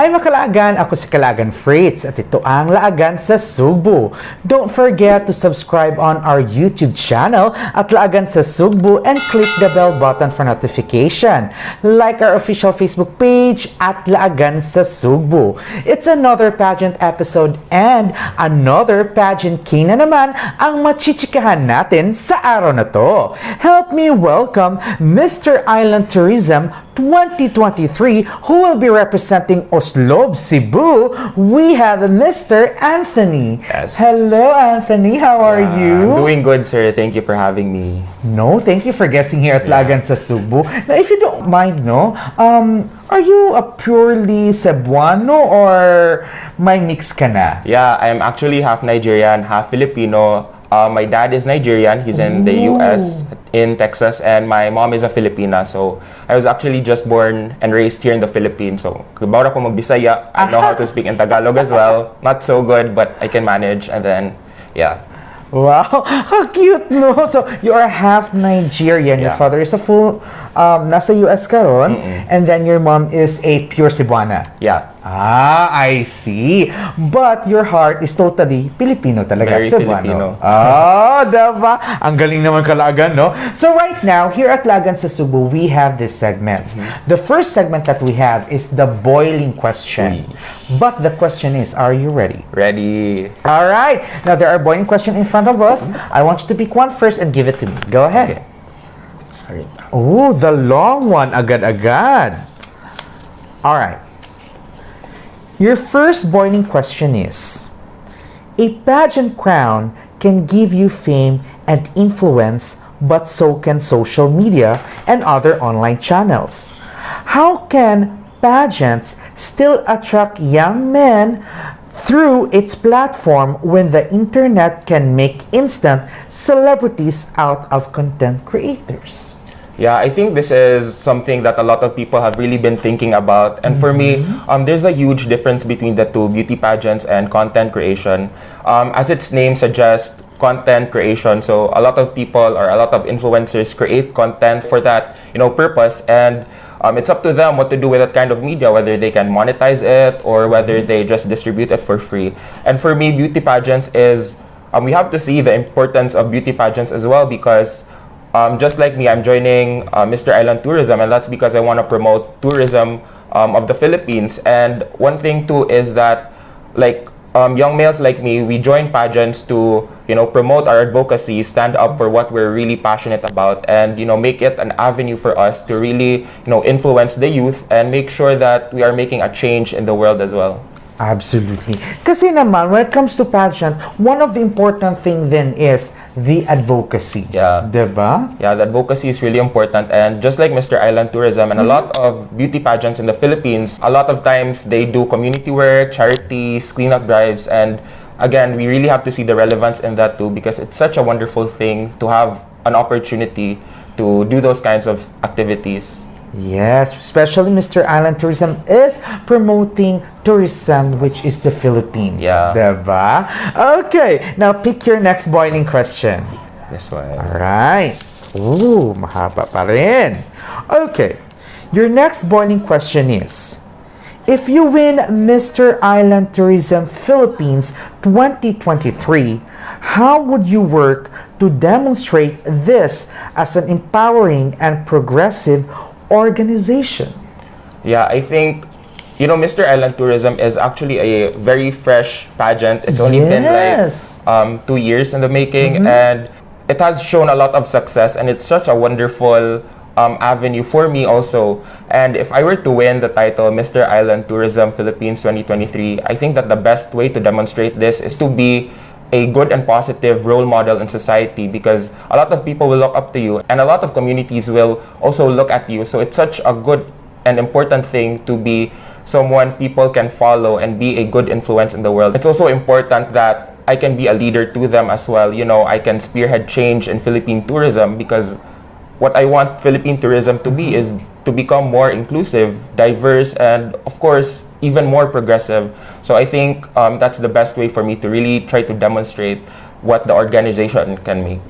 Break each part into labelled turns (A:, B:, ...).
A: Hi mga Kalaagan! Ako si Kalaagan Fritz at ito ang Laagan sa Cebu. Don't forget to subscribe on our YouTube channel at Laagan sa Cebu and click the bell button for notification. Like our official Facebook page at Laagan sa Cebu. It's another pageant episode and another pageant king na naman ang machichikahan natin sa araw na to. Help me welcome Mr. Island Tourism 2023 who will be representing Oslob, Cebu. We have Mr. Anthony.
B: Yes.
A: Hello, Anthony. How are you?
B: I'm doing good, sir. Thank you for having me.
A: No, thank you for guesting here at Lagan sa Cebu. Now, if you don't mind, are you a purely Cebuano or may mix ka na?
B: Yeah, I'm actually half Nigerian, half Filipino. My dad is Nigerian. He's in the US, in Texas, and my mom is a Filipina. So I was actually just born and raised here in the Philippines. So kabawra ko magbisaya. I know how to speak in Tagalog as well. Not so good, but I can manage. And then, yeah.
A: Wow, how cute, no? So, you are half Nigerian. Your father is a full, nasa US ka ron, and then your mom is a pure Cebuana.
B: Yeah.
A: Ah, I see. But your heart is totally Filipino talaga,
B: Very
A: Cebuano.
B: Filipino.
A: Oh, diba? Ang galing naman Kalagan, no? So right now, here at Lagan sa Cebu, we have these segments. The first segment that we have is the boiling question. But the question is, are you ready?
B: Ready.
A: All right. Now, there are boiling questions in front of us. I want you to pick one first and give it to me. Go ahead.
B: Okay. All right.
A: Oh, the long one. Agad-agad. All right. Your first boiling question is, a pageant crown can give you fame and influence, but so can social media and other online channels. How can pageants still attract young men through its platform when the internet can make instant celebrities out of content creators?
B: Yeah, I think this is something that a lot of people have really been thinking about. And for me, there's a huge difference between the two, beauty pageants and content creation. As its name suggests, content creation. So a lot of people or a lot of influencers create content for that, purpose. And it's up to them what to do with that kind of media, whether they can monetize it or whether they just distribute it for free. And for me, beauty pageants is, we have to see the importance of beauty pageants as well, because just like me, I'm joining Mr. Island Tourism, and that's because I want to promote tourism of the Philippines. And one thing too is that, young males like me, we join pageants to, promote our advocacy, stand up for what we're really passionate about, and, make it an avenue for us to really, influence the youth and make sure that we are making a change in the world as well.
A: Absolutely. Kasi naman, when it comes to pageant, one of the important thing then is the advocacy.
B: Yeah.
A: Diba?
B: Yeah, the advocacy is really important. And just like Mr. Island Tourism and a lot of beauty pageants in the Philippines, a lot of times they do community work, charities, cleanup drives. And again, we really have to see the relevance in that too, because it's such a wonderful thing to have an opportunity to do those kinds of activities.
A: Yes, especially Mr. Island Tourism is promoting tourism, which is the Philippines.
B: Yeah.
A: Diba? Okay, now pick your next boiling question.
B: This one.
A: Alright. Ooh, mahaba pa rin. Okay, your next boiling question is, if you win Mr. Island Tourism Philippines 2023, how would you work to demonstrate this as an empowering and progressive organization?
B: Yeah, I think, Mr. Island Tourism is actually a very fresh pageant. It's only been 2 years in the making, and it has shown a lot of success, and it's such a wonderful avenue for me also. And if I were to win the title Mr. Island Tourism Philippines 2023, I think that the best way to demonstrate this is to be a good and positive role model in society, because a lot of people will look up to you and a lot of communities will also look at you. So it's such a good and important thing to be someone people can follow and be a good influence in the world. It's also important that I can be a leader to them as well. I can spearhead change in Philippine tourism, because what I want Philippine tourism to be is to become more inclusive, diverse, and of course, even more progressive. So I think that's the best way for me to really try to demonstrate what the organization can make.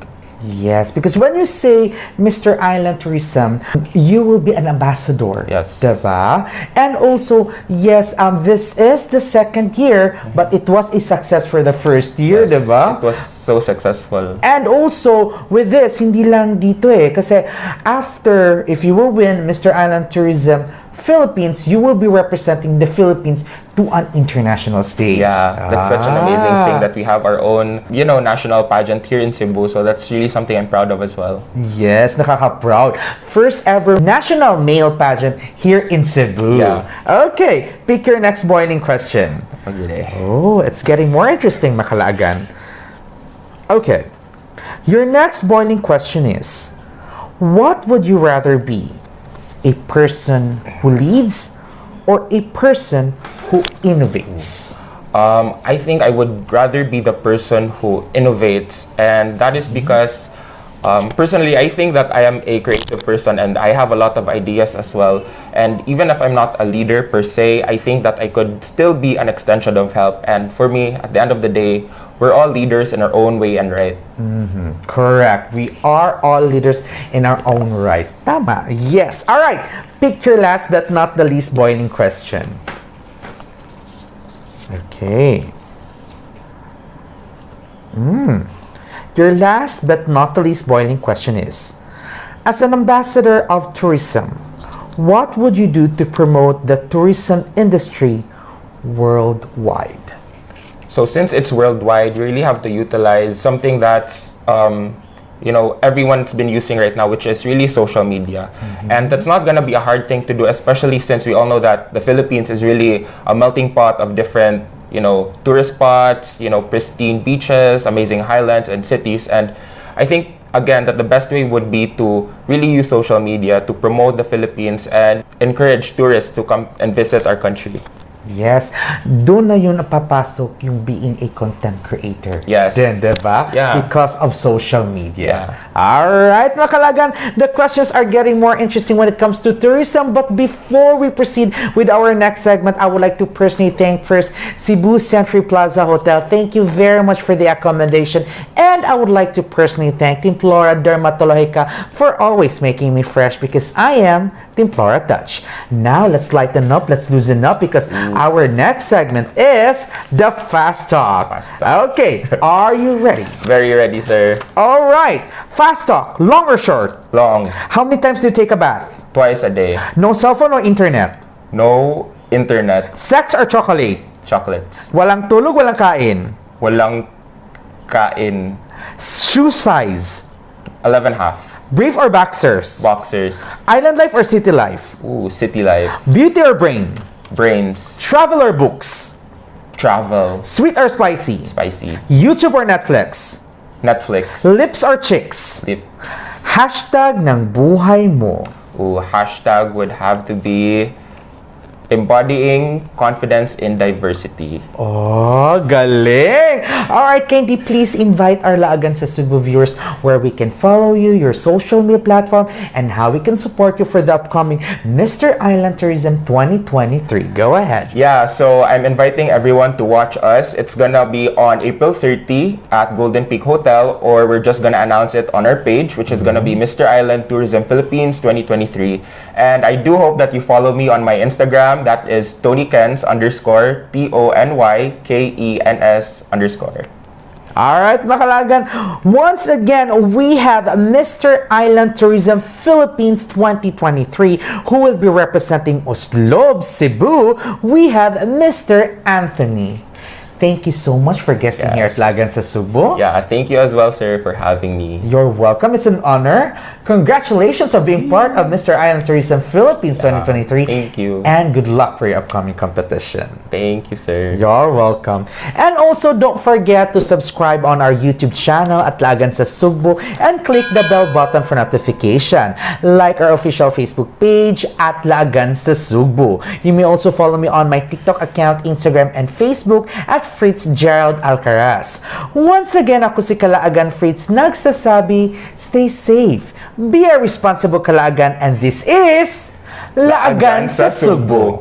A: Yes, because when you say Mr. Island Tourism, you will be an ambassador.
B: Yes.
A: Diba? And also, yes, this is the second year, but it was a success for the first year,
B: Yes,
A: diba?
B: it was so successful.
A: And also, with this, hindi lang dito kasi after, if you will win Mr. Island Tourism Philippines, you will be representing the Philippines to an international stage.
B: Yeah, that's such an amazing thing that we have our own, national pageant here in Cebu. So that's really something I'm proud of as well.
A: Yes, nakaka-proud. First ever national male pageant here in Cebu.
B: Yeah.
A: Okay, pick your next boiling question. Oh, it's getting more interesting, Makalagan. Okay, your next boiling question is, what would you rather be? A person who leads or a person who innovates?
B: I think I would rather be the person who innovates, and that is because personally, I think that I am a creative person and I have a lot of ideas as well. And even if I'm not a leader per se, I think that I could still be an extension of help. And for me, at the end of the day, we're all leaders in our own way and right.
A: Correct. We are all leaders in our own right. Tama. Yes. All right. Pick your last but not the least boiling question. Okay. Your last but not the least boiling question is, as an ambassador of tourism, what would you do to promote the tourism industry worldwide?
B: So since it's worldwide, we really have to utilize something that's, everyone's been using right now, which is really social media. And that's not going to be a hard thing to do, especially since we all know that the Philippines is really a melting pot of different, tourist spots, pristine beaches, amazing highlands and cities. And I think, again, that the best way would be to really use social media to promote the Philippines and encourage tourists to come and visit our country.
A: Yes, doon na yun napapasok yung being a content creator.
B: Yes.
A: Then, diba?
B: Yeah.
A: Because of social media.
B: Yeah.
A: Alright, mga kalagan, the questions are getting more interesting when it comes to tourism. But before we proceed with our next segment, I would like to personally thank first Cebu Century Plaza Hotel. Thank you very much for the accommodation. And I would like to personally thank Team Flora Dermatologica for always making me fresh, because I am Team Flora Touch. Now, let's lighten up, let's loosen up, because our next segment is the Fast Talk.
B: Fast Talk.
A: Okay, are you ready?
B: Very ready, sir.
A: All right, Fast Talk, long or short?
B: Long.
A: How many times do you take a bath?
B: Twice a day.
A: No cell phone or internet?
B: No internet.
A: Sex or chocolate?
B: Chocolates.
A: Walang tulog, walang kain?
B: Walang kain.
A: Shoe size?
B: 11.5.
A: Brief or boxers?
B: Boxers.
A: Island life or city life?
B: Ooh, city life.
A: Beauty or brain?
B: Brains.
A: Travel or books?
B: Travel.
A: Sweet or spicy?
B: Spicy.
A: YouTube or Netflix?
B: Netflix.
A: Lips or chicks?
B: Lips.
A: Hashtag ng buhay mo.
B: Ooh, hashtag would have to be embodying confidence in diversity.
A: Oh, galing! Alright, Candy, please invite our Laagan sa Cebu viewers where we can follow you, your social media platform, and how we can support you for the upcoming Mr. Island Tourism 2023. Go ahead.
B: Yeah, so I'm inviting everyone to watch us. It's gonna be on April 30 at Golden Peak Hotel, or we're just gonna announce it on our page, which is gonna be Mr. Island Tourism Philippines 2023. And I do hope that you follow me on my Instagram. That is TonyKens _ TonyKens_.
A: Alright, Makalagan, once again, we have Mr. Island Tourism Philippines 2023 who will be representing Oslob, Cebu. We have Mr. Anthony. Thank you so much for guesting here at Lagan sa Cebu.
B: Yeah, thank you as well, sir, for having me.
A: You're welcome. It's an honor. Congratulations on being part of Mr. Island Tourism Philippines 2023.
B: Thank you.
A: And good luck for your upcoming competition.
B: Thank you, sir.
A: You're welcome. And also, don't forget to subscribe on our YouTube channel at Lagan sa Cebu and click the bell button for notification. Like our official Facebook page at Lagan sa Cebu. You may also follow me on my TikTok account, Instagram, and Facebook at Fritz Gerald Alcaraz. Once again, ako si Kalaagan Fritz, nagsasabi, stay safe, be a responsible Kalaagan, and this is Laagan sa Cebu.